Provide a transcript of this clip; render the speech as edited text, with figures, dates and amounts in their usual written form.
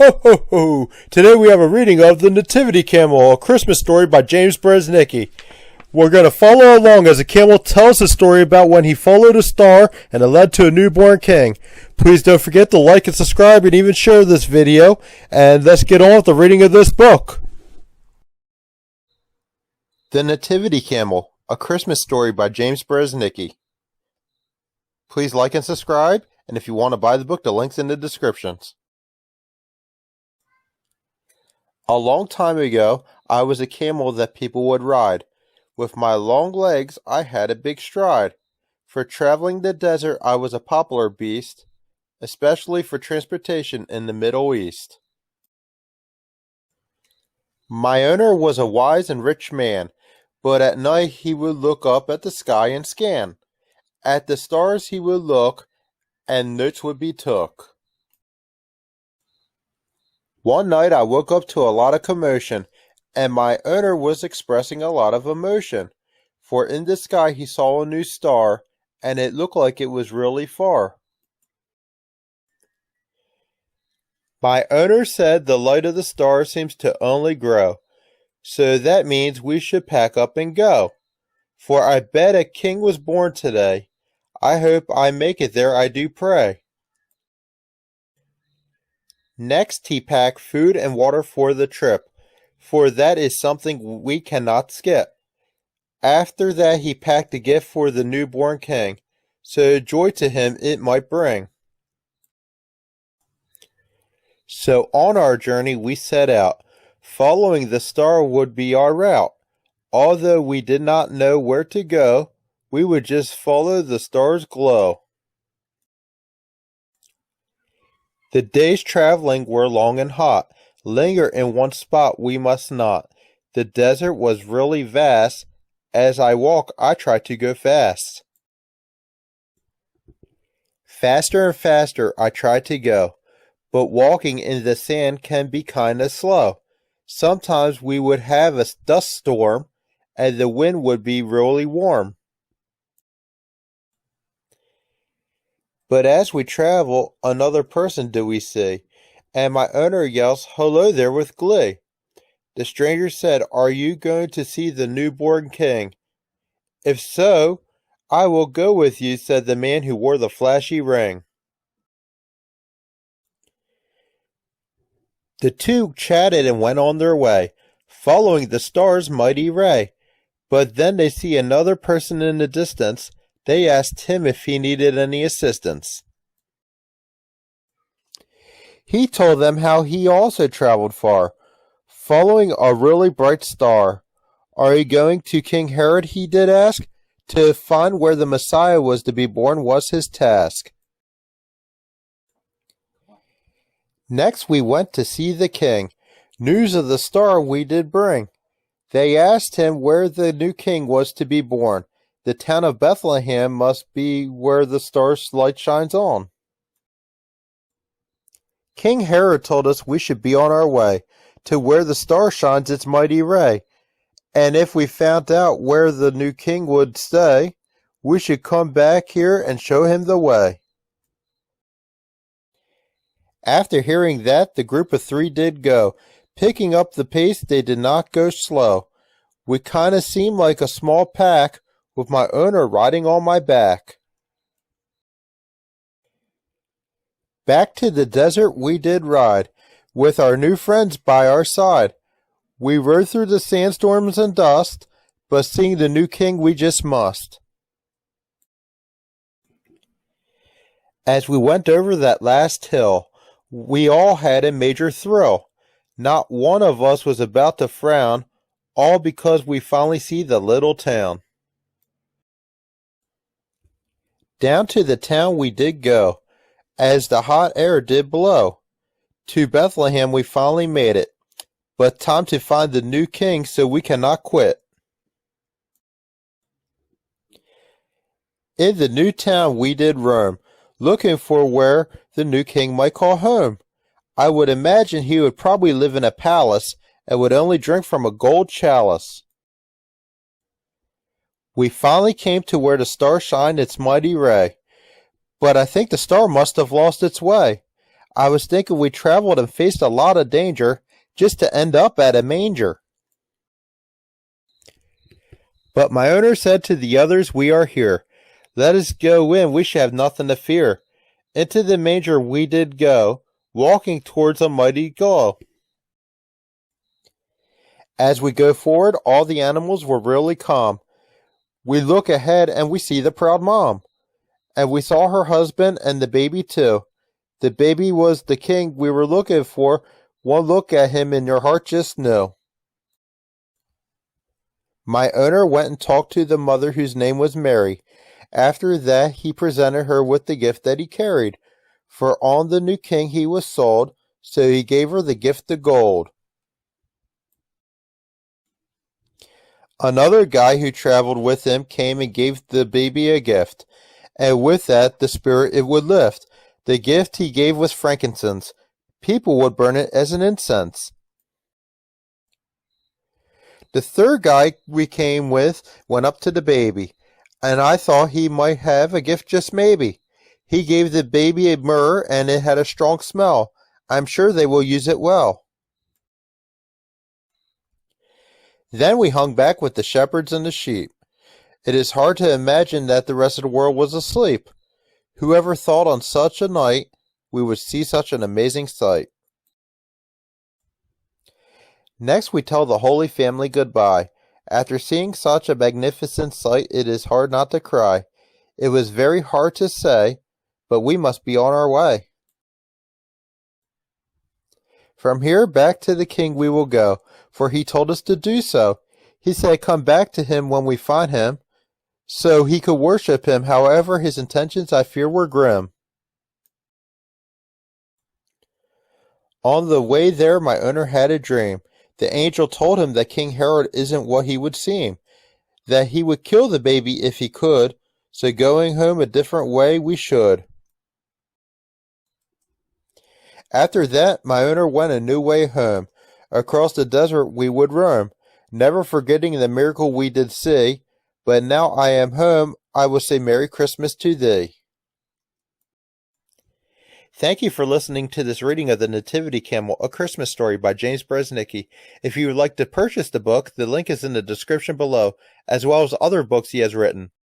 Ho ho ho! Today we have a reading of The Nativity Camel, a Christmas story by Gingerbread. We're going to follow along as a camel tells a story about when he followed a star and it led to a newborn king. Please don't forget to like and subscribe and even share this video. And let's get on with the reading of this book. The Nativity Camel, a Christmas story by Gingerbread. Please like and subscribe, and if you want to buy the book, the link's in the descriptions. A long time ago, I was a camel that people would ride. With my long legs, I had a big stride. For traveling the desert, I was a popular beast, especially for transportation in the Middle East. My owner was a wise and rich man, but at night he would look up at the sky and scan. At the stars he would look, and notes would be took. One night I woke up to a lot of commotion, and my owner was expressing a lot of emotion, for in the sky he saw a new star, and it looked like it was really far. My owner said the light of the star seems to only grow, so that means we should pack up and go, for I bet a king was born today. I hope I make it there, I do pray. Next he packed food and water for the trip, for that is something we cannot skip. After that he packed a gift for the newborn king, so joy to him it might bring. So on our journey we set out, following the star would be our route. Although we did not know where to go, we would just follow the star's glow. The days traveling were long and hot. Linger in one spot we must not. The desert was really vast. As I walk, I try to go fast. Faster and faster I try to go, but walking in the sand can be kinda slow. Sometimes we would have a dust storm, and the wind would be really warm. But as we travel, another person do we see, and my owner yells, "Hello there," with glee. The stranger said, "Are you going to see the newborn king?" "If so, I will go with you," said the man who wore the flashy ring. The two chatted and went on their way, following the star's mighty ray. But then they see another person in the distance. They asked him if he needed any assistance. He told them how he also traveled far, following a really bright star. "Are you going to King Herod?" he did ask. To find where the Messiah was to be born was his task. Next we went to see the king. News of the star we did bring. They asked him where the new king was to be born. The town of Bethlehem must be where the star's light shines on. King Herod told us we should be on our way to where the star shines its mighty ray. And if we found out where the new king would stay, we should come back here and show him the way. After hearing that, the group of three did go. Picking up the pace, they did not go slow. We kinda seemed like a small pack, with my owner riding on my back. Back to the desert we did ride, with our new friends by our side. We rode through the sandstorms and dust, but seeing the new king we just must. As we went over that last hill, we all had a major thrill. Not one of us was about to frown, all because we finally see the little town. Down to the town we did go, as the hot air did blow. To Bethlehem we finally made it, but time to find the new king, so we cannot quit. In the new town we did roam, looking for where the new king might call home. I would imagine he would probably live in a palace and would only drink from a gold chalice. We finally came to where the star shined its mighty ray, but I think the star must have lost its way. I was thinking we traveled and faced a lot of danger just to end up at a manger. But my owner said to the others, we are here. Let us go in, we shall have nothing to fear. Into the manger we did go, walking towards a mighty goal. As we go forward, all the animals were really calm. We look ahead and we see the proud mom. And we saw her husband and the baby too. The baby was the king we were looking for. One look at him and your heart just knew. My owner went and talked to the mother whose name was Mary. After that he presented her with the gift that he carried. For on the new king he was sold, so he gave her the gift of gold. Another guy who traveled with him came and gave the baby a gift, and with that the spirit it would lift. The gift he gave was frankincense. People would burn it as an incense. The third guy we came with went up to the baby, and I thought he might have a gift just maybe. He gave the baby a myrrh, and it had a strong smell. I'm sure they will use it well. Then we hung back with the shepherds and the sheep. It is hard to imagine that the rest of the world was asleep. Whoever thought on such a night we would see such an amazing sight? Next we tell the Holy Family goodbye. After seeing such a magnificent sight, it is hard not to cry. It was very hard to say, but we must be on our way. From here back to the King we will go, for he told us to do so. He said come back to him when we find him, so he could worship him. However, his intentions I fear were grim. On the way there my owner had a dream. The angel told him that King Herod isn't what he would seem, that he would kill the baby if he could, so going home a different way we should. After that, my owner went a new way home. Across the desert we would roam, never forgetting the miracle we did see. But now I am home, I will say Merry Christmas to thee. Thank you for listening to this reading of The Nativity Camel, A Christmas Story by James Bresnicki. If you would like to purchase the book, the link is in the description below, as well as other books he has written.